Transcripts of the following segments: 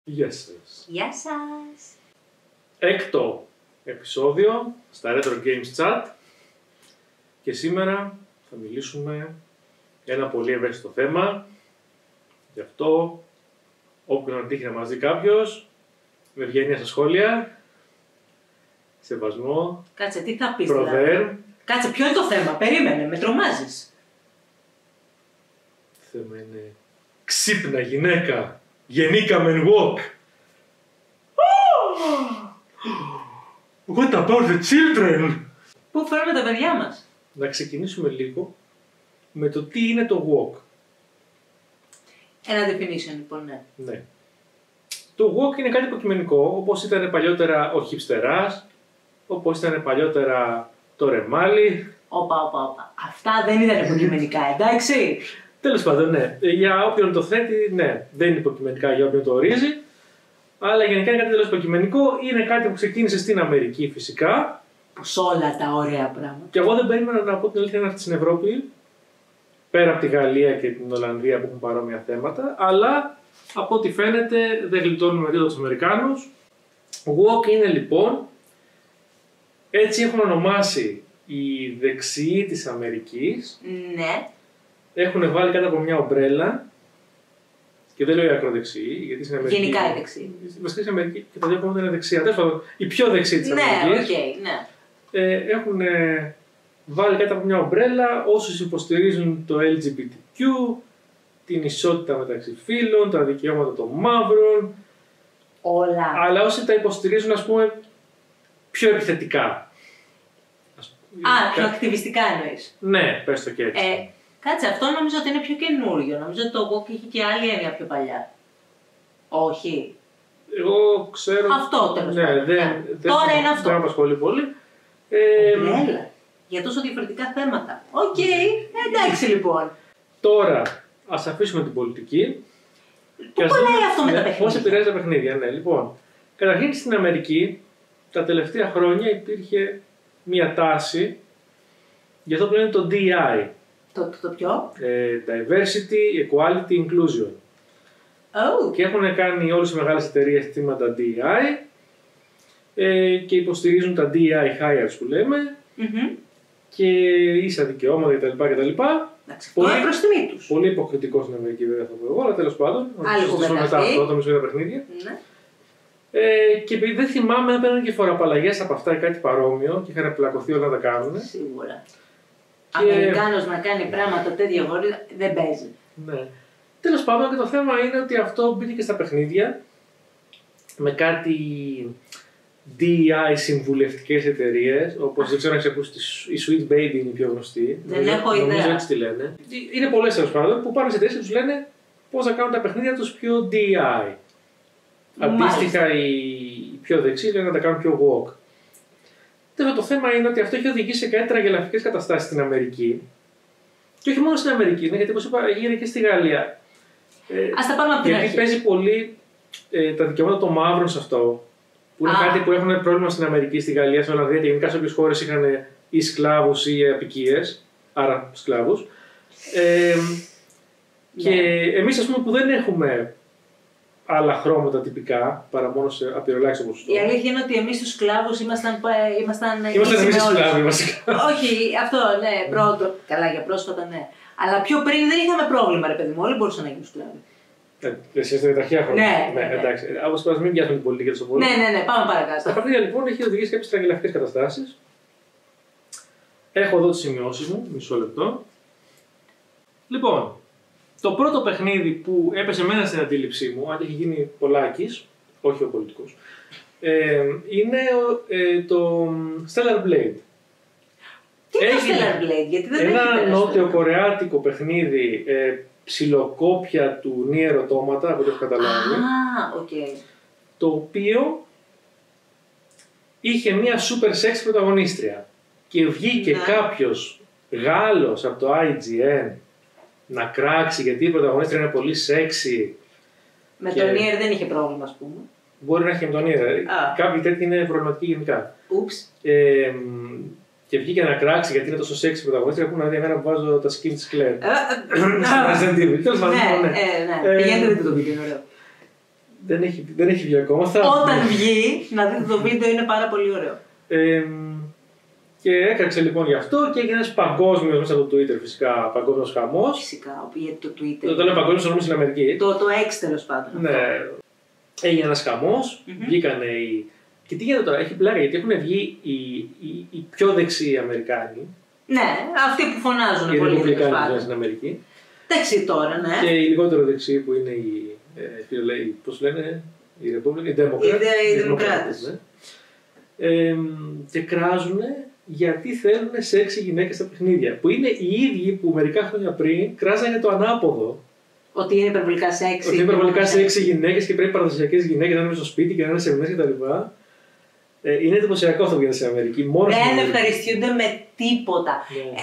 Γεια σας. Γεια σας. Έκτο επεισόδιο στα Retro Games Chat και σήμερα θα μιλήσουμε για ένα πολύ ευαίσθητο θέμα. Γι' αυτό όποιον αντίχει να μας δει κάποιος, με ευγένεια στα σχόλια, σεβασμό, Κάτσε, τι θα πεις προβέρ. δηλαδή. Κάτσε, ποιο είναι το θέμα, περίμενε, με τρομάζεις. Το θέμα είναι ξύπνα γυναίκα, γεννήκα μεν walk. What about the children? Πού φέρουμε τα παιδιά μας. Να ξεκινήσουμε λίγο με το τι είναι το walk. Ένα definition λοιπόν, ναι. Ναι. Το walk είναι κάτι υποκειμενικό, όπως ήταν παλιότερα ο χιπστεράς, όπως ήταν παλιότερα το ρεμάλι. Όπα. Αυτά δεν ήταν υποκειμενικά, εντάξει. Τέλος πάντων, ναι. Για όποιον το θέτει, ναι. Δεν είναι υποκειμενικά για όποιον το ορίζει. Αλλά γενικά είναι κάτι τελώς υποκειμενικό. Είναι κάτι που ξεκίνησε στην Αμερική φυσικά. Πως όλα τα ωραία πράγματα. Και εγώ δεν περίμενα να πω την αλήθεια να έρθει στην Ευρώπη. Πέρα από τη Γαλλία και την Ολλανδία που έχουν παρόμοια θέματα. Αλλά από ό,τι φαίνεται δεν γλιτώνουμε τίποτα τους Αμερικάνους. Walk είναι λοιπόν, έτσι έχουν ονομάσει οι δεξιοί της Αμερικής. Ναι. Έχουν βάλει κάτω από μια ομπρέλα. Και δεν λέω οι ακροδεξιοί, γιατί στην Αμερική. Γενικά οι δεξιοί. Βασικά στην Αμερική και τα δύο κόμματα είναι δεξιά. Τέλος πάντων, οι πιο δεξιοί της Αμερικής. Ναι. Έχουν βάλει κάτω από μια ομπρέλα όσους υποστηρίζουν το LGBTQ, την ισότητα μεταξύ φύλων, τα δικαιώματα των μαύρων. Όλα. Αλλά όσοι τα υποστηρίζουν, ας πούμε, πιο επιθετικά. Πιο ακτιβιστικά εννοείς. Ναι, πες το και έτσι. Κάτσε, αυτό νομίζω ότι είναι πιο καινούριο. Νομίζω ότι το walk έχει και άλλη έννοια πιο παλιά. Όχι. Εγώ ξέρω. Αυτό τέλος ναι, πάντων. Τώρα είναι αυτό. Δεν με απασχολεί πολύ. Έλα. Για τόσο διαφορετικά θέματα. Οκ, εντάξει λοιπόν. Τώρα, ας αφήσουμε την πολιτική. Πού κολλάει αυτό με τα παιχνίδια. Πώς επηρεάζει τα παιχνίδια, ναι. Λοιπόν, καταρχήν στην Αμερική τα τελευταία χρόνια υπήρχε μια τάση για αυτό που λένε το DEI. Το ποιο? Diversity, Equality, Inclusion. Oh. Και έχουν κάνει όλες οι μεγάλες εταιρείες θύματα DEI και υποστηρίζουν τα DEI hires που λέμε και ίσα δικαιώματα κτλ. Πολύ προς τιμή τους. Πολύ υποκριτικό στην Αμερική βέβαια θα πω εγώ, αλλά τέλος πάντων. Άλλη κουβέντα μετά αυτό, το μισό για τα παιχνίδια. Ναι. Και επειδή δεν θυμάμαι αν παίρνουν και φοραπαλλαγές από αυτά ή κάτι παρόμοιο και είχαν πλακωθεί όλα να τα κάνουν. Σίγουρα. Αμερικάνος να κάνει πράγματα τέτοια χωρίς δεν παίζει. Ναι. Τέλος πάντων, και το θέμα είναι ότι αυτό μπήκε και στα παιχνίδια με κάτι DEI συμβουλευτικές εταιρείες, όπως δεν ξέρω αν έχεις ακούσει, η Sweet Baby είναι η πιο γνωστή. Δεν έχω ιδέα. Νομίζω έτσι τη λένε. Είναι πολλές τέλος πάντων που πάνε σε εταιρείες και τους λένε πώς να κάνουν τα παιχνίδια τους πιο DEI. Αντίστοιχα οι πιο δεξιοί λένε να τα κάνουν πιο woke. Το θέμα είναι ότι αυτό έχει οδηγήσει σε κάτι τραγελαφικές καταστάσεις στην Αμερική. Και όχι μόνο στην Αμερική, γιατί όπως είπα έγινε και στη Γαλλία. Ας τα πάρουμε από την αρχή. Γιατί παίζει πολύ τα δικαιώματα των μαύρων σε αυτό. Που είναι κάτι που έχουν πρόβλημα στην Αμερική, στη Γαλλία, στην Ολλανδία και γενικά σε όποιες χώρες είχαν ή σκλάβους ή απικίες. Άρα σκλάβους. Και εμείς ας πούμε που δεν έχουμε άλλα χρώματα τυπικά, παρά μόνο σε απειροελάχιστο ποσοστό. Η αλήθεια είναι ότι εμείς τους σκλάβους ήμασταν εμείς οι σκλάβοι βασικά. Όχι, αυτό ναι, πρώτο. Καλά, για πρόσφατα ναι. Αλλά πιο πριν δεν είχαμε πρόβλημα, ρε παιδί μου. Όλοι μπορούσαν να γίνουν σκλάβοι. Εσύ είστε τα αρχαία χρόνια. Ναι. Εντάξει. Όπως είπα, μην πιάσουμε την πολιτική τόσο πολύ. Ναι, πάμε παρακάτω. Στα παιχνίδια λοιπόν έχει οδηγήσει κάποιες τραγελαφικές καταστάσεις. Έχω εδώ τις σημειώσεις μου, μισό λεπτό. Λοιπόν, το πρώτο παιχνίδι που έπεσε μένα στην αντίληψή μου, αν έχει γίνει πολλάκις, όχι ο πολιτικός, είναι το Stellar Blade. Τι είναι το Stellar Blade, γιατί δεν έχει ένα πέρασει. νότιο-κορεάτικο παιχνίδι, ψιλοκόπια του Nier Automata, από ό,τι έχω καταλάβει. Okay. Το οποίο είχε μια super sex πρωταγωνίστρια. Και βγήκε κάποιος Γάλλος από το IGN να κράξει γιατί η πρωταγωνίστρια είναι πολύ sexy. Με το Nier δεν είχε πρόβλημα, ας πούμε. Μπορεί να έχει με τον Nier. Κάποιοι τέτοιοι είναι προβληματικοί γενικά. Και βγήκε να κράξει γιατί είναι τόσο sexy πρωταγωνίστρια που να δει εμένα που βάζω τα skin της Claire. Resident Evil. Τέλος πάντων. Ναι, πηγαίνετε δείτε το βίντεο, είναι ωραίο. Δεν έχει βγει ακόμα. Όταν βγει, να δείτε το βίντεο, είναι πάρα πολύ ωραίο. Και έκραξε λοιπόν γι' αυτό και έγινε ένας παγκόσμιος μέσα από το Twitter φυσικά, παγκόσμιος χαμός. Φυσικά, γιατί το Twitter. Το λέω παγκόσμιος όμως στην Αμερική. Το X τέλος πάντων. Ναι. Έγινε ένας χαμός, βγήκανε οι. Και τι γίνεται τώρα, έχει πλάκα γιατί έχουν βγει οι πιο δεξιοί Αμερικάνοι. Ναι, αυτοί που φωνάζουν οι πολύ Ρεπουμπλικάνοι στην Αμερική. Εντάξει τώρα, ναι. Και οι λιγότερο δεξιοί που είναι οι. Πώς λένε, οι Δημοκράτες. Ναι. Και κράζουν γιατί θέλουν σεξι γυναίκες στα παιχνίδια. Που είναι οι ίδιοι που μερικά χρόνια πριν κράζανε το ανάποδο. Ότι είναι υπερβολικά σεξι. Ότι είναι υπερβολικά σεξι γυναίκες και πρέπει παραδοσιακές γυναίκες να είναι στο σπίτι και να είναι σε μηνές κτλ. Είναι εντυπωσιακό αυτό που γίνεται στην Αμερική. Δεν ευχαριστούνται με τίποτα. Ναι.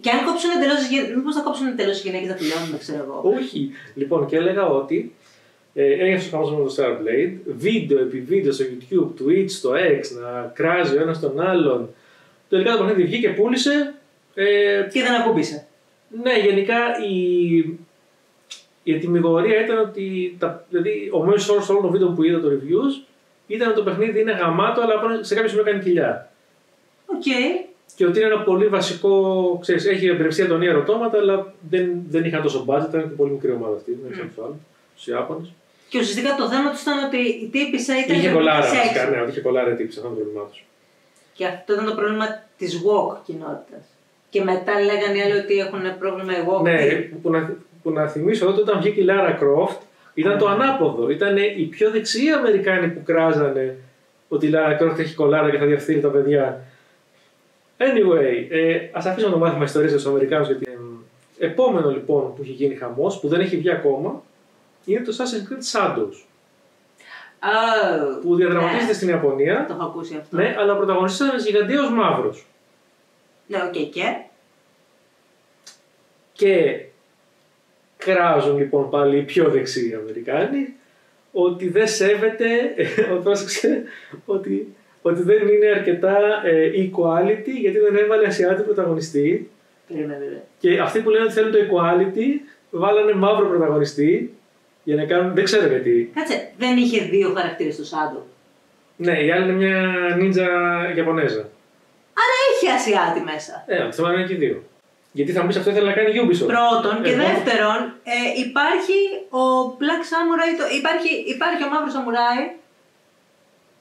Και αν κόψουν εντελώς. Μήπως θα κόψουν εντελώς οι γυναίκες να τελειώνουν, ξέρω εγώ. Όχι. Λοιπόν, και έλεγα ότι έγινε στο χαμός με το Starblade, βίντεο επί βίντεο στο YouTube, Twitch, στο X, να κράζει ο ένας τον άλλον. Τελικά το παιχνίδι βγήκε και πούλησε. Και δεν ακούμπησε. Ναι, γενικά η ετοιμιγορία ήταν ότι. Δηλαδή, ο μέσος όρος όλων των βίντεο που είδα το reviews ήταν ότι το παιχνίδι είναι γαμάτο, αλλά σε κάποιο σημείο κάνει κοιλιά. Οκ. Και ότι είναι ένα πολύ βασικό. Ξέρεις, έχει εμπνευστεί ατονία ερωτώματα, αλλά δεν είχαν τόσο budget, ήταν και πολύ μικρή ομάδα αυτή. Δεν ξέρω άλλο. Στους Ιάπωνες. Και ουσιαστικά το θέμα του ήταν ότι η τύπισσα ήταν. Είχε κολλάρα, φυσικά, ναι, ότι είχε κολλάρα η τύπισσα, αυτό είναι το πρόβλημά του. Και αυτό ήταν το πρόβλημα της woke κοινότητας. Και μετά λέγανε οι άλλοι ότι έχουν πρόβλημα οι woke. Ναι, που να θυμίσω ότι όταν βγήκε η Lara Croft ήταν το ανάποδο. Ήταν οι πιο δεξιοί Αμερικάνοι που κράζανε ότι η Lara Croft έχει κολλάρα και θα διαφθείρει τα παιδιά. Anyway, ας αφήσουμε το μάθημα ιστορίας στους Αμερικάνους γιατί. Επόμενο λοιπόν που έχει γίνει χαμός, που δεν έχει βγει ακόμα, είναι το Assassin's Creed Shadows. Που διαδραματίζεται στην Ιαπωνία. Το έχω ακούσει αυτό. Ναι, αλλά ο πρωταγωνιστής είναι ένας γιγαντίος μαύρος. Ναι, οκ, Και κράζουν λοιπόν πάλι οι πιο δεξιοί Αμερικάνοι ότι δεν σέβεται, ότι δεν είναι αρκετά equality γιατί δεν έβαλε Ασιάτη πρωταγωνιστή. Και αυτοί που λένε ότι θέλουν το equality βάλανε μαύρο πρωταγωνιστή για να κάνουν. Δεν ξέρω γιατί. Κάτσε, δεν είχε δύο χαρακτήρες στο Shadow. Ναι, η άλλη είναι μια νίντζα Ιαπωνέζα. Άρα έχει Ασιάτη μέσα. Αυτό να είναι και δύο. Γιατί θα μου πεις αυτό ήθελε να κάνει Ubisoft. Πρώτον και δεύτερον, υπάρχει ο Black Samurai, υπάρχει ο μαύρος Σαμουράι,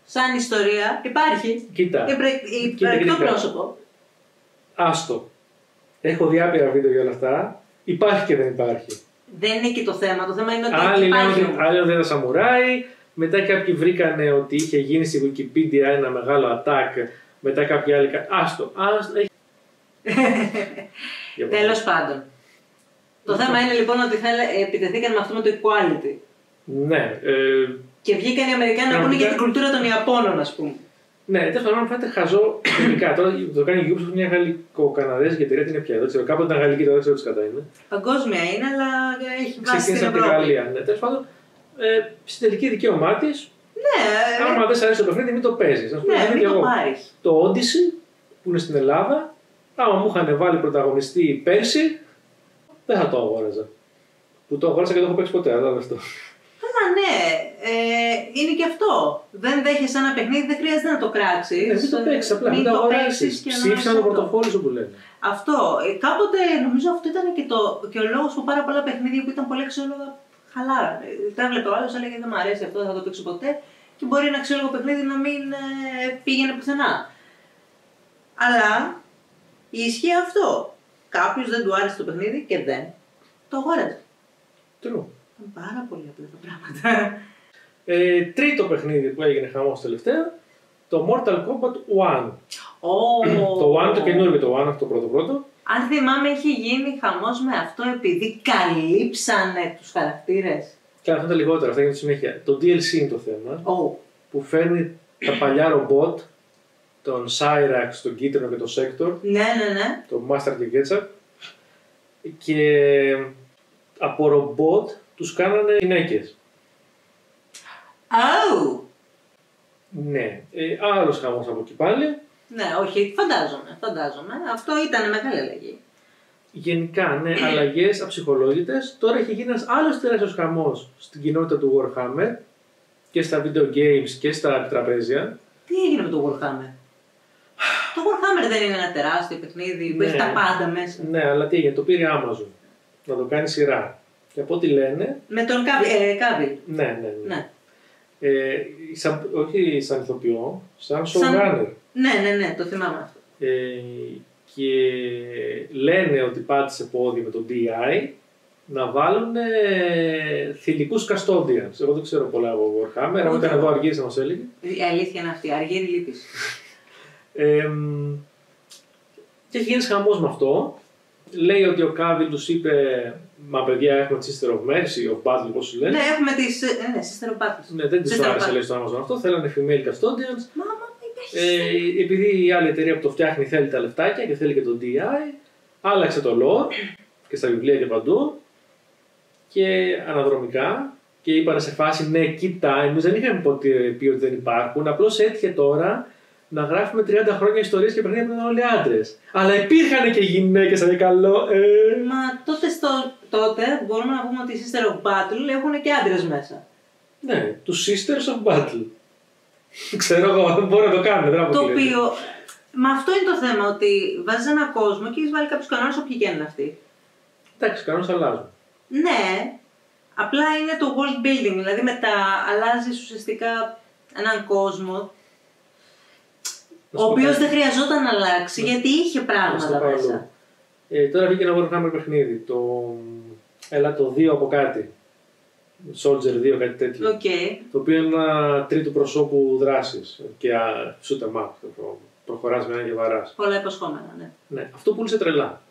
σαν ιστορία, υπάρχει. Κοίτα. Υπαρκτό πρόσωπο. Άστο. Έχω δει άπειρα βίντεο για όλα αυτά. Υπάρχει και δεν υπάρχει. Δεν είναι και το θέμα. Το θέμα είναι ότι άλλοι υπάρχει. Άλλοι δεν ήταν Σαμουράι. Μετά κάποιοι βρήκανε ότι είχε γίνει στη Wikipedia ένα μεγάλο attack. Μετά κάποιοι άλλοι. Άστο. Τέλος πάντων. Το θέμα είναι λοιπόν ότι επιτεθήκαν με αυτό με το equality. Ναι. Και βγήκαν οι Αμερικάνοι να πούνε για την κουλτούρα των Ιαπώνων, ας πούμε. Ναι, τέλος πάντων, φαίνεται χαζό γενικά. Τώρα το κάνει η Ubisoft, μια γαλλικο-καναδέζικη εταιρεία, την είναι πια. Δεν ξέρω, κάποτε ήταν γαλλική, τώρα δεν ξέρω τι κατά είναι. Παγκόσμια είναι, αλλά έχει βάσει στην Ευρώπη. Ξεκίνησε από τη Γαλλία. Ναι, τέλος πάντων, στην τελική δικαίωμά τη. Ναι. Άμα δεν σ' αρέσει το παιχνίδι, μην το παίζει. Ναι, μην το πάρεις. Το Odyssey που είναι στην Ελλάδα, άμα μου είχαν βάλει πρωταγωνιστή πέρσι, δεν θα το αγόραζα. Που το αγόρασα και το έχω παίξει ποτέ, αλλά αυτό. Καλά, ναι. Είναι και αυτό. Δεν δέχεσαι ένα παιχνίδι, δεν χρειάζεται να το κράξεις. Μην το παίξεις απλά. Μην το αγοράσεις. Ψήφισαν το πορτοφόλι σου που λένε. Αυτό. Κάποτε νομίζω αυτό ήταν και ο λόγος που πάρα πολλά παιχνίδια που ήταν πολύ αξιόλογα χαλάρανε. Τα έβλεπε ο άλλος, έλεγε δεν μου αρέσει αυτό, δεν θα το παίξω ποτέ. Και μπορεί ένα αξιόλογο παιχνίδι να μην πήγαινε πουθενά. Αλλά ισχύει αυτό. Κάποιος δεν του άρεσε το παιχνίδι και δεν το αγόρασε. True. Πάρα πολύ απλά τα πράγματα. Τρίτο παιχνίδι που έγινε χαμός τελευταία, το Mortal Kombat 1. Το 1 το καινούργιο, το 1 αυτό το πρώτο. Αν θυμάμαι είχε γίνει χαμός με αυτό επειδή καλύψανε τους χαρακτήρες. Και αυτό είναι λιγότερο, αυτά γίνεται συνέχεια. Το DLC είναι το θέμα, που φέρνει τα παλιά ρομπότ, τον Cyrax, τον Κίτρινο και τον Sector, ναι. τον Master και Ketchup, και από ρομπότ τους κάνανε γυναίκες. Ναι, άλλος χαμός από εκεί πάλι. Ναι, όχι, φαντάζομαι. Αυτό ήταν μεγάλη αλλαγή. γενικά, ναι, αλλαγές αψυχολόγητες. Τώρα έχει γίνει ένας άλλος τεράστιος χαμός στην κοινότητα του Warhammer και στα video games και στα τραπέζια. Τι έγινε με το Warhammer? Το Warhammer δεν είναι ένα τεράστιο παιχνίδι που Ναι. έχει τα πάντα μέσα. Ναι, αλλά τι έγινε, το πήρε Amazon να το κάνει σειρά. Και από ό,τι λένε. Με τον Κάβιλ. Ναι. Ναι. Όχι σαν ηθοποιό, σαν showrunner. Ναι, το θυμάμαι αυτό. Και λένε ότι πάτησε πόδι με το DI να βάλουν θηλυκούς custodians. Εγώ δεν ξέρω πολλά από Warhammer, αλλά ήταν εδώ αργής να μας έλεγε. Η αλήθεια είναι αυτή, αργύρι λύπης. Και έχει γίνει χαμός με αυτό. Λέει ότι ο Κάβιλ τους είπε, μα παιδιά έχουμε τη Sister of Mercy, of Battle, πώς σου λένε. Ναι, έχουμε τις Sister of Battle. Ναι, δεν τις άρεσε λέει στο Amazon αυτό, θέλανε female custodians. Επειδή η άλλη εταιρεία που το φτιάχνει θέλει τα λεφτάκια και θέλει και το DI, άλλαξε το lore και στα βιβλία και παντού και αναδρομικά και είπαν σε φάση ναι, κοίτα, εμείς δεν είχαμε πει ότι δεν υπάρχουν, απλώς έτυχε τώρα να γράφουμε 30 χρόνια ιστορίες και παιχνίδια που ήταν όλοι άντρες. Αλλά υπήρχαν και γυναίκες, αν είναι καλό. Μα τότε μπορούμε να πούμε ότι οι Sister of Battle έχουν και άντρες μέσα. Ναι, τους Sisters of Battle. Ξέρω εγώ, δεν μπορώ να το κάνω. Δεν το οποίο, με αυτό είναι το θέμα, ότι βάζεις ένα κόσμο και έχεις βάλει κάποιους κανόνες όποιοι και είναι αυτοί. Εντάξει, οι κανόνες αλλάζουν. Ναι, απλά είναι το world building, δηλαδή μετά αλλάζεις ουσιαστικά έναν κόσμο, ο οποίος δεν χρειαζόταν να αλλάξει, γιατί είχε πράγματα μέσα. Τώρα βγήκε ένα Warhammer παιχνίδι, το 2 από κάτι. Soldier 2, κάτι τέτοιο. Okay. Το οποίο είναι ένα τρίτο προσώπου δράσης και shoot 'em up. Προχωράς με ένα και βαράς. Πολλά υποσχόμενα, ναι. Ναι, αυτό πούλησε τρελά.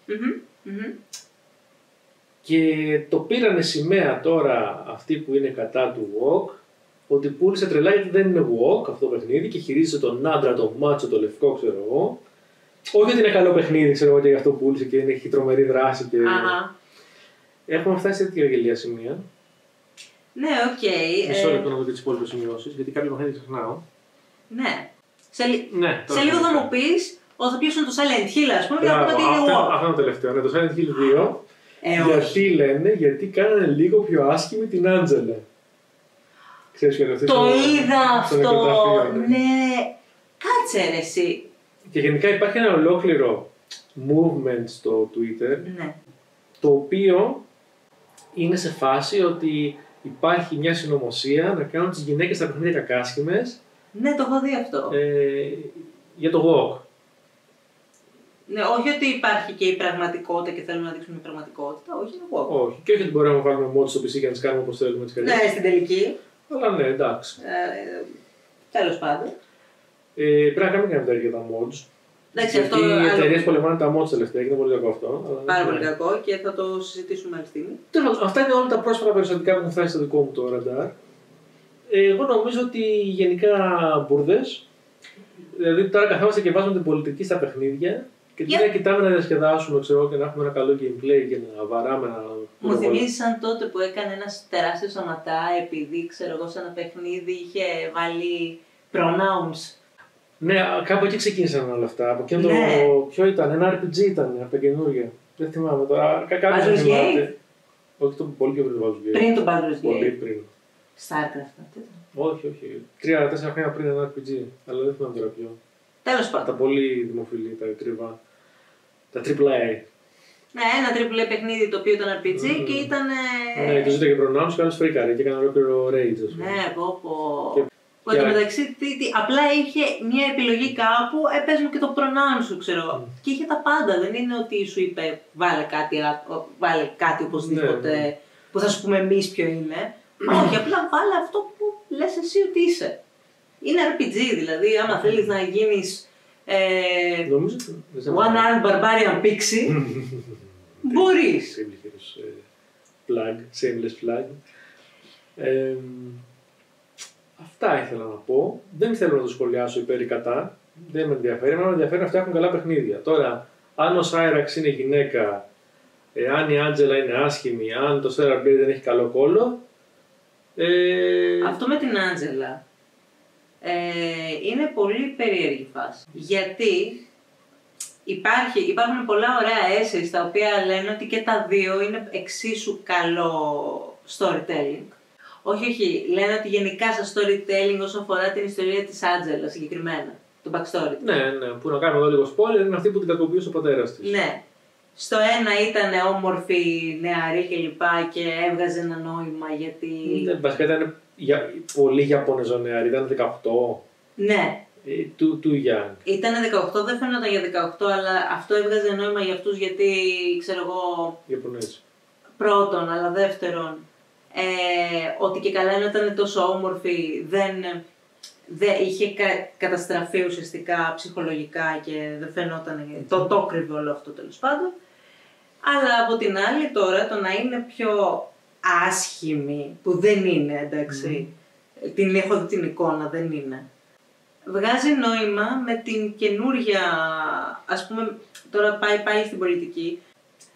Και το πήρανε σημαία τώρα αυτοί που είναι κατά του WoW, ότι πούλησε τρελά γιατί δεν είναι WoW αυτό το παιχνίδι και χειρίζεται τον άντρα, τον μάτσο, το λευκό, ξέρω εγώ. Όχι ότι είναι καλό παιχνίδι, ξέρω εγώ, και γι' αυτό πούλησε και έχει τρομερή δράση. Και... Έχουμε φτάσει σε τέτοια γελία σημεία. Ναι, οκ. Μισό λεπτό να δω και τις υπόλοιπες σημειώσεις, γιατί κάποια παιχνίδια ξεχνάω. Ναι. Ναι, σε λίγο θα μου πεις ότι θα πιάσουν το Silent Hill, ας πούμε, και θα πούμε ότι είναι WoW. Αυτό είναι το τελευταίο. Ναι, το Silent Hill 2. Γιατί λένε, γιατί κάνανε λίγο πιο άσχημη την Άντζελα. Ξέρεις ποιο είναι αυτό? Το είδα αυτό. Ναι. Κάτσε ρε εσύ. Και γενικά υπάρχει ένα ολόκληρο movement στο Twitter, ναι, το οποίο είναι σε φάση ότι υπάρχει μια συνωμοσία να κάνουν τις γυναίκες στα παιχνίδια κακάσχημες. Ναι, το έχω δει αυτό. Για το WoW. Ναι, όχι ότι υπάρχει και η πραγματικότητα και θέλουμε να δείξουμε η πραγματικότητα, όχι είναι WoW. Όχι, και όχι ότι μπορούμε να βάλουμε mods στο PC και να τις κάνουμε όπως θέλουμε τις καλές. Ναι, στην τελική. Αλλά ναι, εντάξει. Τέλος πάντων. Πρέπει να κάνουμε μια για τα mods. Εντάξει, γιατί αυτό οι εταιρείες πολεμάνε τα mods τελευταία και είναι πολύ κακό αυτό. Πάρα πολύ κακό και θα το συζητήσουμε άλλη στιγμή. Αυτά είναι όλα τα πρόσφατα περιστατικά που έχουν φτάσει στο δικό μου το ραντάρ. Εγώ νομίζω ότι γενικά μπουρδες. Δηλαδή τώρα καθόμαστε και βάζουμε την πολιτική στα παιχνίδια και την κοιτάμε να διασκεδάσουμε, ξέρω, και να έχουμε ένα καλό gameplay και να βαράμε. Μου θυμίζει σαν τότε που έκανε ένας τεράστιος αματά επειδή, ξέρω εγώ, σε ένα παιχνίδι είχε βάλει pronouns. Ναι, κάπου εκεί ξεκίνησαν όλα αυτά. Από εκείνο ναι. Ποιο ήταν, ένα RPG ήταν από τα καινούργια. Δεν θυμάμαι τώρα. Κάποιος δεν θυμάται. Όχι, το πολύ πιο πριν το Baldur's Gate. Πριν το Baldur's Gate. Πολύ πριν. Starcraft αυτό ήταν. Όχι. 3-4 χρόνια πριν ένα RPG. Αλλά δεν θυμάμαι τώρα ποιο. Τέλος πάντων. Τα πολύ δημοφιλή, τα κρυβά. Τα AAA. Ναι, ένα AAA παιχνίδι το οποίο ήταν RPG και ήταν. Ναι, το ζήτα και προνάμους και άλλος φρίκαρε και έκανε ολόκληρο rage. Ναι, πω. Που εν τω μεταξύ απλά είχε μια επιλογή κάπου, παίζουν και το pronoun σου, ξέρω. Και είχε τα πάντα. Δεν είναι ότι σου είπε βάλε κάτι οπωσδήποτε ναι. που θα σου πούμε εμείς ποιο είναι. Όχι, απλά βάλε αυτό που λες εσύ ότι είσαι. Είναι RPG δηλαδή, άμα θέλεις να γίνεις One Armed Barbarian Pixie, μπορείς. Shameless plug. Αυτά ήθελα να πω. Δεν θέλω να το σχολιάσω υπέρ ή κατά. Δεν με ενδιαφέρει. Με ενδιαφέρει να φτιάχνουν καλά παιχνίδια. Τώρα, αν ο Σάιραξ είναι γυναίκα, αν η Άντζελα είναι άσχημη, αν το Sarah Blade δεν έχει καλό κόλλο. Αυτό με την Άντζελα είναι πολύ περίεργη φάση. Γιατί Υπάρχουν πολλά ωραία essays τα οποία λένε ότι και τα δύο είναι εξίσου καλό storytelling. Όχι, λένε ότι γενικά στο storytelling όσον αφορά την ιστορία της Άντζελα συγκεκριμένα, το backstory. Ναι, που να κάνουμε εδώ λίγο spoiler, είναι αυτή που την κακοποιούσε ο πατέρας της. Ναι. Στο ένα ήταν όμορφη, νεαρή κλπ. Και έβγαζε ένα νόημα γιατί. Ναι, βασικά ήταν πολύ Ιαπωνεζό νεαρή, ήταν 18. Ναι. Too young. Ήτανε 18, δεν φαίνονταν για 18, αλλά αυτό έβγαζε νόημα για αυτούς γιατί, ξέρω εγώ, Ιαπωνέζοι. πρώτον, αλλά δεύτερον, ότι και καλά ενώ ήταν τόσο όμορφη, δεν είχε καταστραφεί ουσιαστικά ψυχολογικά και δεν φαινόταν, το κρύβε όλο αυτό τέλος πάντων. Αλλά από την άλλη τώρα το να είναι πιο άσχημη, που δεν είναι, εντάξει, έχω δει την εικόνα, δεν είναι. Βγάζει νόημα με την καινούρια, ας πούμε, τώρα πάει πάλι στην πολιτική.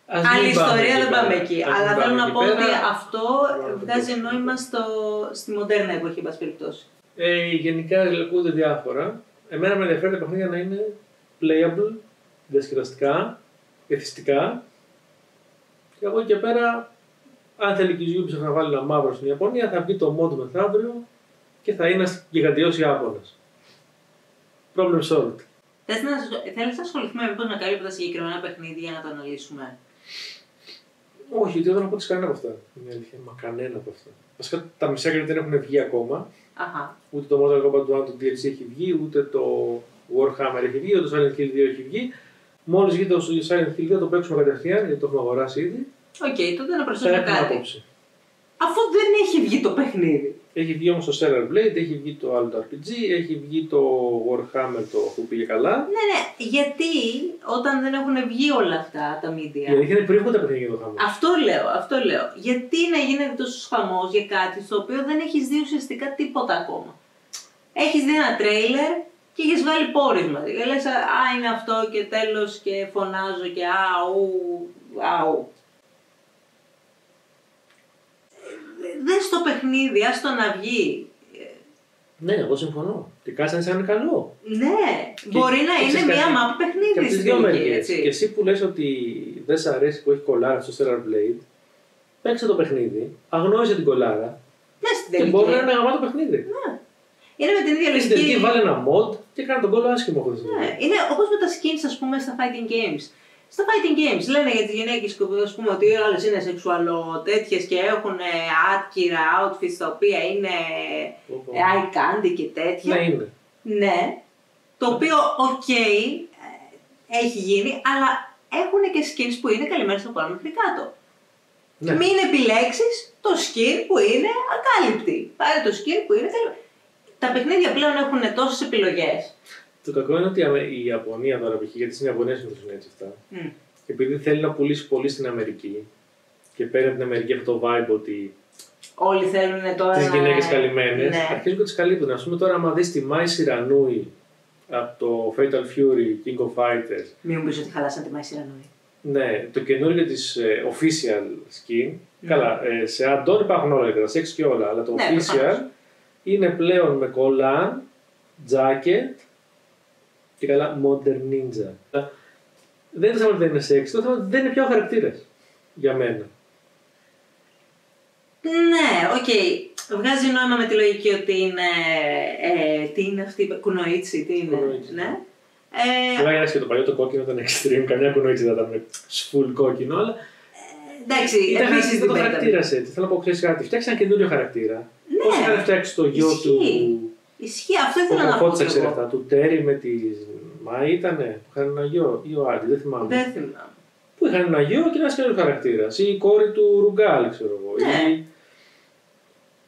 Άλλη ιστορία, δεν πάμε εκεί. Αλλά θέλω να πω ότι αυτό βγάζει νόημα στη μοντέρνα εποχή, εν πάση περιπτώσει. Γενικά ακούγονται διάφορα. Εμένα με ενδιαφέρει τα παιχνίδια να είναι playable, διασκεδαστικά, εθιστικά. Και από εκεί και πέρα, αν θέλει και η Ubisoft να βάλει ένα μαύρο στην Ιαπωνία, θα βγει το mod μεθαύριο και θα είναι ένας γιγαντιός Ιάπωνας. Problem solved. Θέλεις να ασχοληθούμε μήπως με κάποια από τα συγκεκριμένα παιχνίδια για να το αναλύσουμε? Όχι, γιατί δεν έχω πω κανένα από αυτά. Είναι αλήθεια, μα κανένα από αυτά. Βασικά τα μισά γιατί δεν έχουν βγει ακόμα. Αχα. Ούτε το Mortal Kombat 1 το DLC έχει βγει, ούτε το Warhammer έχει βγει, ούτε το Silent Hill 2 έχει βγει. Μόλις βγει το Silent Hill 2 το παίξουμε κατευθείαν, γιατί το έχουμε αγοράσει ήδη. Οκ, τότε να προσθέσουμε κάτι. Απόψη. Αφού δεν έχει βγει το παιχνίδι. Έχει βγει όμως το Stellar Blade, έχει βγει το άλλο το RPG, έχει βγει το Warhammer το που πήγε καλά. Ναι, γιατί όταν δεν έχουν βγει όλα αυτά τα media. Γιατί είναι πριν τα παιχνίδια για το χαμό. Αυτό λέω. Γιατί να γίνεται τόσο χαμός για κάτι στο οποίο δεν έχεις δει ουσιαστικά τίποτα ακόμα. Έχεις δει ένα τρέιλερ και έχεις βάλει πόρισμα. Λες, είναι αυτό και τέλος και φωνάζω και αου. Δες το παιχνίδι, ας το να βγει. Ναι, εγώ συμφωνώ. Και κάτσε σαν είναι καλό. Ναι, μπορεί να είναι μία μάπη παιχνίδι στην τελική, έτσι. Και εσύ που λες ότι δεν σ' αρέσει που έχει κολλάρα στο Stellar Blade, παίξε το παιχνίδι, αγνόησε την κολλάρα και μπορεί να είναι ένα γαμάτο παιχνίδι. Ναι. Είναι με την ίδια λογική. Στην τελική βάλε ένα mod και κάνει τον κόλλο άσχημο χωρίς να. Ναι, είναι όπως με τα skins, ας πούμε, στα fighting games. Στα fighting games λένε για τις γυναίκες ας πούμε, ότι όλες είναι σεξουαλο τέτοιες και έχουν άτκυρα outfits τα οποία είναι eye candy και τέτοια. Ναι, είναι. Ναι, το οποίο έχει γίνει, αλλά έχουν και skins που είναι καλυμμένες από πάνω μέχρι κάτω. Ναι. Μην επιλέξεις το skin που είναι ακάλυπτη. Πάρε το skin που είναι καλυμμένο. Τα παιχνίδια πλέον έχουν τόσες επιλογές. Το κακό είναι ότι η Ιαπωνία τώρα, γιατί στην Ιαπωνία συνήθως έτσι αυτά, και επειδή θέλει να πουλήσει πολύ στην Αμερική και παίρνει από την Αμερική αυτό το vibe ότι όλοι θέλουν τώρα τις γυναίκες καλυμμένες, ναι. Αρχίζουν και τις καλύπτουν. Ας πούμε τώρα, άμα δεις τη Mai Shiranui από το Fatal Fury, King of Fighters. Μην μου πεις ότι χαλάσαν τη Mai Shiranui. Ναι, το καινούργιο της official skin. Καλά, σε add-on υπάρχουν όλα, τα sex και όλα, αλλά το official είναι πλέον με κολάν, jacket και καλά modern ninja. Δεν είναι θέμα ότι δεν είναι sexy, το θέμα ότι δεν είναι πια ο χαρακτήρας για μένα. Ναι, οκ. Βγάζει νόημα με τη λογική ότι είναι. Τι είναι αυτή, κουνοίτσι, τι είναι. Κουνοίτσι. Ναι. Βέβαια, και το παλιό το κόκκινο ήταν extreme, καμιά κουνοίτσι δεν ήταν full κόκκινο, αλλά. Εντάξει, επίσης δεν το χαρακτήρας έτσι. Θέλω να πω, ξέρεις κάτι, φτιάξει ένα καινούριο χαρακτήρα. Ναι. Πώς είχαν φτιάξει το γιο του. Ισχύει, αυτό ήθελα να πω. Πότε ξέρει αυτά, του Τέρι με τη Μάη ήτανε, που είχαν ένα γιο, ή ο Άντι, δεν θυμάμαι. Δεν θυμάμαι. Που είχαν ένα γιο και ένα καινούριο χαρακτήρα. Ή η κόρη του Ρουγκάλ, ξέρω εγώ. Ναι.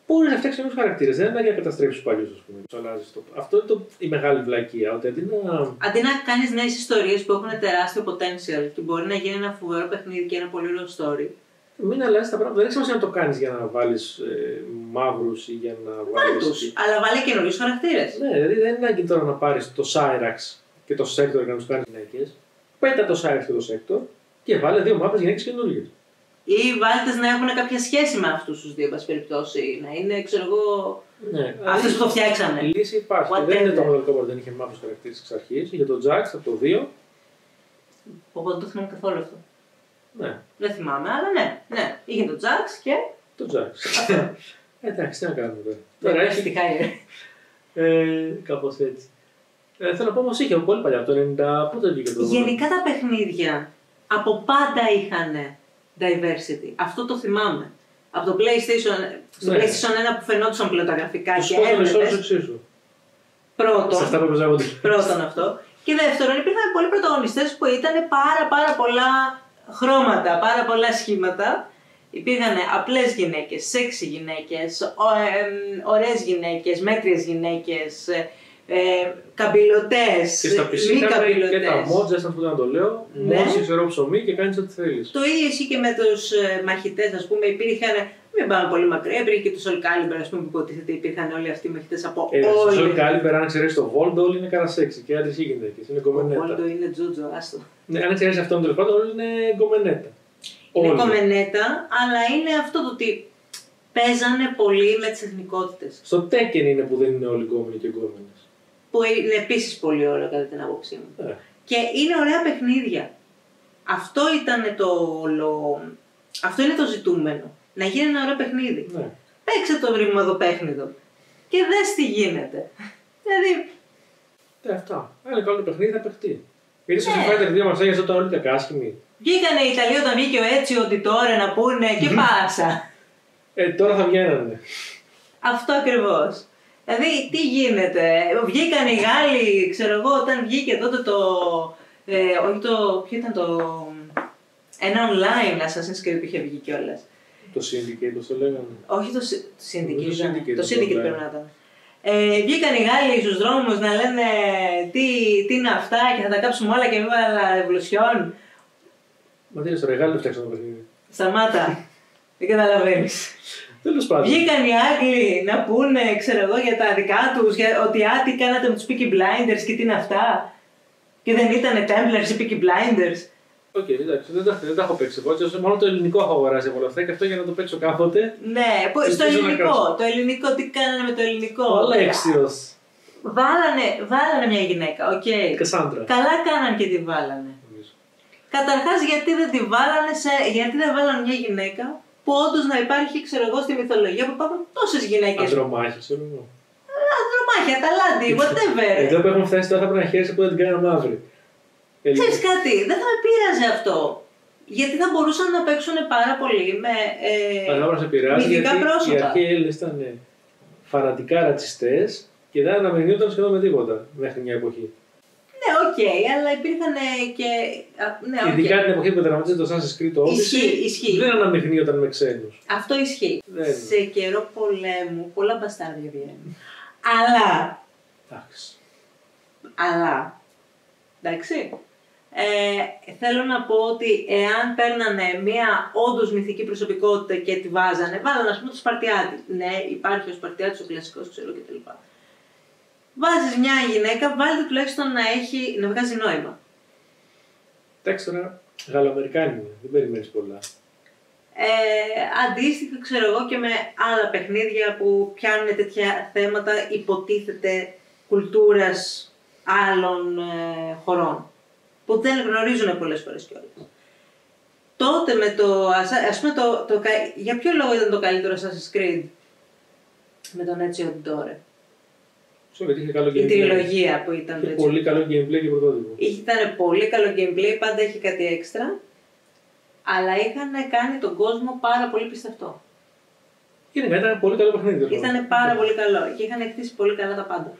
Μπορεί να φτιάξει καινούριου χαρακτήρε, δεν είναι για να καταστρέψει του παλιού, α πούμε. Αυτό είναι η μεγάλη βλακεία. Ότι αντί να κάνει νέες ιστορίες που έχουν τεράστιο potential και μπορεί να γίνει ένα φοβερό παιχνίδι και ένα πολύ ωραίο story. Μην αλλάζει τα πράγματα. Δεν έχει σημασία να το κάνει για να βάλει μαύρους ή για να βάλει. Αλλά βάλει καινούριου χαρακτήρες. Ναι, δηλαδή δεν είναι ανάγκη τώρα να πάρει το Cyrax και το Sector για να του κάνει γυναίκες. Πέτα το Cyrax και το Sector και βάλε δύο μάπες γυναίκες καινούργιες. Ή βάλτε να έχουν κάποια σχέση με αυτούς τους δύο, εν πάση περιπτώσει. Να είναι, ξέρω εγώ. Ναι, αυτές που το φτιάξανε. Η λύση υπάρχει. Δεν είναι το Mortal Kombat, δεν είχε μαύρους χαρακτήρες εξ αρχής. Για το Jax από το 2 Οπότε δεν το θυμάμαι καθόλου αυτό. Ναι. Δεν θυμάμαι, αλλά ναι. Είχε το Jax και. Το Jax. Εντάξει, τι να κάνουμε τώρα. Τώρα έχει τη Higher. Κάπως έτσι. Θέλω να πω όμως είχε πολύ παλιά, από το 90. Πότε βγήκε το. Γενικά τα παιχνίδια από πάντα είχαν diversity. Αυτό το θυμάμαι. Από το PlayStation, στο PlayStation 1 που φαινόντουσαν πλέον τα γραφικά και έβλεπες. Εξίσου. Πρώτον αυτό. Και δεύτερον, υπήρχαν πολλοί πρωταγωνιστές που ήταν πάρα πολλά χρώματα, πάρα πολλά σχήματα. Υπήρχαν απλές γυναίκες, σεξι γυναίκες, ωραίες γυναίκες, μέτριες γυναίκες, καμπυλωτές, και στα PC μη καμπυλωτές. Και τα mods, δεν θα να το λέω, μόλις ξέρω ψωμί και κάνεις ό,τι θέλεις. Το ίδιο ισχύει και με τους μαχητές, ας πούμε, υπήρχαν, μην πάμε πολύ μακριά, υπήρχε και το Soul Calibur, ας πούμε, που υποτίθεται υπήρχαν όλοι αυτοί οι μαχητές από όλοι. Το Soul Calibur, αν ξέρεις το Voldo, όλοι είναι καρασέξι και άντρες ή γυναίκες, είναι κομμενέτα. Το Voldo είναι τζούτζο, άστο. Ναι, αν ξέρεις αυτόν τέλος πάντων, όλοι είναι κομμενέτα. Είναι κομμενέτα, αλλά είναι αυτό το ότι παίζανε πολύ με τις εθνικότητες. Στο Tekken είναι που δεν είναι όλοι γκόμενοι και γκόμενες. Που είναι επίσης πολύ ωραίο κατά την άποψή μου. Και είναι ωραία παιχνίδια. Αυτό ήταν αυτό είναι το ζητούμενο. Να γίνει ένα ωραίο παιχνίδι. Ναι. Παίξε το ρημαδοπέχνιδο και δες τι γίνεται. Δηλαδή. Αυτά. Αν είναι καλό το παιχνίδι θα παιχτεί. Γιατί στο Fighter 2 μας έγινε όταν όλοι ήταν κάσχημοι. Βγήκανε οι Ιταλοί όταν βγήκε ο Έτσιο Ντιτόρε να πούνε και πάσα. Τώρα θα βγαίνανε. Αυτό ακριβώς. Δηλαδή, τι γίνεται. Βγήκαν οι Γάλλοι, ξέρω εγώ, όταν βγήκε τότε όχι το. Ποιο ήταν το. Ένα online Assassin's Creed που είχε βγει κιόλας. Το Syndicate, το λέγανε. Όχι το Syndicate. Το Syndicate πρέπει να ήταν. Βγήκαν οι Γάλλοι στους δρόμους να λένε τι είναι αυτά και θα τα κάψουμε όλα και βέβαια ευλουσιών. Μα τι είναι τώρα, οι Γάλλοι φτιάξαν το παιχνίδι. Σταμάτα. Δεν καταλαβαίνεις. Τέλος πάντων. Βγήκαν οι Άγγλοι να πούνε, ξέρω εγώ, για τα δικά τους, ότι τι κάνατε με τους Peaky Blinders και τι είναι αυτά. Και δεν ήτανε Templars ή Peaky Blinders. Οκ, εντάξει, δεν τα έχω παίξει εγώ. Μόνο το ελληνικό έχω αγοράσει από όλα αυτά και αυτό για να το παίξω κάποτε. Ναι, στο ελληνικό. Το ελληνικό, τι κάνανε με το ελληνικό. Ο Αλέξιος. Βάλανε μια γυναίκα, οκ. Κασάντρα. Καλά κάναν και τη βάλανε. Καταρχάς, γιατί δεν βάλανε μια γυναίκα που όντως να υπάρχει, ξέρω εγώ, στη μυθολογία που υπάρχουν τόσες γυναίκες. Ανδρομάχη, ξέρω εγώ. Ανδρομάχη, αταλάντη, whatever. Εδώ που έχουμε φτάσει τώρα θα πρέπει να χαίρεσαι που δεν την κάναμε αύριο. Ξέρεις κάτι, δεν θα με πείραζε αυτό. Γιατί θα μπορούσαν να παίξουν πάρα πολύ με μυθικά πρόσωπα. Οι αρχαίοι Έλληνες ήταν φανατικά ρατσιστές και δεν αναμειγνύονταν σχεδόν με τίποτα μέχρι μια εποχή. Ναι, οκ, αλλά υπήρχαν και. Ναι, ειδικά την εποχή που δραματίζεται το Assassin's Creed ισχύει. Δεν αναμειγνύονταν με ξένους. Αυτό ισχύει. Δεν. Σε καιρό πολέμου, πολλά μπαστάρδια βγαίνουν. Αλλά. Εντάξει. Θέλω να πω ότι εάν παίρνανε μια όντως μυθική προσωπικότητα και τη βάλανε, ας πούμε, το Σπαρτιάτη. Ναι, υπάρχει ο Σπαρτιάτης, ο κλασικός, ξέρω κτλ. Βάζεις μια γυναίκα, βάλτε τουλάχιστον να βγάζει νόημα. Εντάξει τώρα, Γαλλοαμερικάνοι είναι, δεν περιμένεις πολλά. Αντίστοιχα, ξέρω εγώ, και με άλλα παιχνίδια που πιάνουν τέτοια θέματα, υποτίθεται κουλτούρας άλλων χωρών. Που δεν γνωρίζουν πολλές φορές κιόλας. Τότε με ας πούμε, για ποιο λόγο ήταν το καλύτερο Assassin's Creed με τον Ezio Auditore. Η τριλογία που ήταν. Είχε πολύ καλό gameplay και πρωτότυπο. Ήταν πολύ καλό gameplay, πάντα είχε κάτι έξτρα. Αλλά είχαν κάνει τον κόσμο πάρα πολύ πιστευτό. Ήταν πολύ καλό παιχνίδι. Ήταν πάρα πολύ καλό και είχαν εκτίσει πολύ καλά τα πάντα.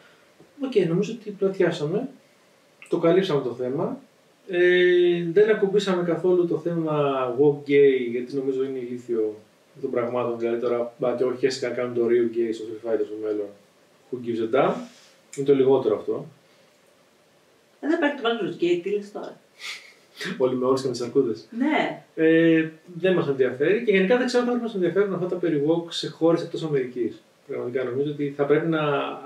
Οκ, νομίζω ότι πλατιάσαμε. Το καλύψαμε το θέμα. Δεν ακουμπήσαμε καθόλου το θέμα walk gay, γιατί νομίζω είναι ηλίθιο των πραγμάτων. Δηλαδή τώρα, και όχι και να κάνουν το real gay στο Street Fighter στο μέλλον. Who gives a damn. Είναι το λιγότερο αυτό. Δεν υπάρχει το Baldur's Gate, τι λες τώρα. Όλοι με όλους και με τις αρκούδες. Ναι. Δεν μας ενδιαφέρει και γενικά δεν ξέρω αν μας ενδιαφέρουν αυτά τα περι-walk σε χώρες εκτός Αμερικής. Πραγματικά νομίζω ότι θα πρέπει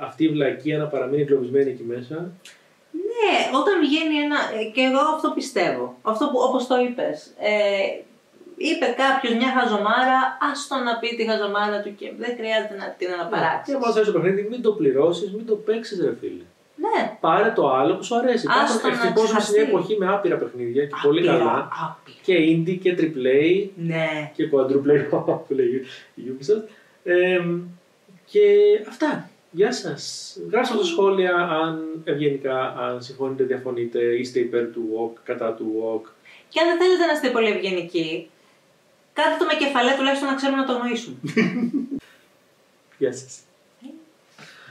αυτή η βλακεία να παραμείνει εγκλωβισμένη εκεί μέσα. Ναι, όταν βγαίνει ένα. Και εγώ αυτό πιστεύω. Αυτό που όπως το είπες. Είπε κάποιος μια χαζομάρα, άστο να πει τη χαζομάρα του και δεν χρειάζεται να την αναπαράξεις. Και άμα θες το παιχνίδι, μην το πληρώσεις, μην το παίξεις, ρε φίλε. Ναι, Ναι. Πάρε το άλλο που σου αρέσει. Ευτυχώς ζούμε σε μια εποχή με άπειρα παιχνίδια και πολύ καλά. Και indie και AAA. Ναι. Και quadruple που λέει η Ubisoft. Και αυτά. Γεια σας. Γράψτε στα σχόλια αν ευγενικά, αν συμφωνείτε, διαφωνείτε, είστε υπέρ του walk, κατά του walk. Και αν δεν θέλετε να είστε πολύ ευγενικοί, κάντε το με κεφαλαία τουλάχιστον να ξέρουμε να το γνωρίσουμε. Γεια σας.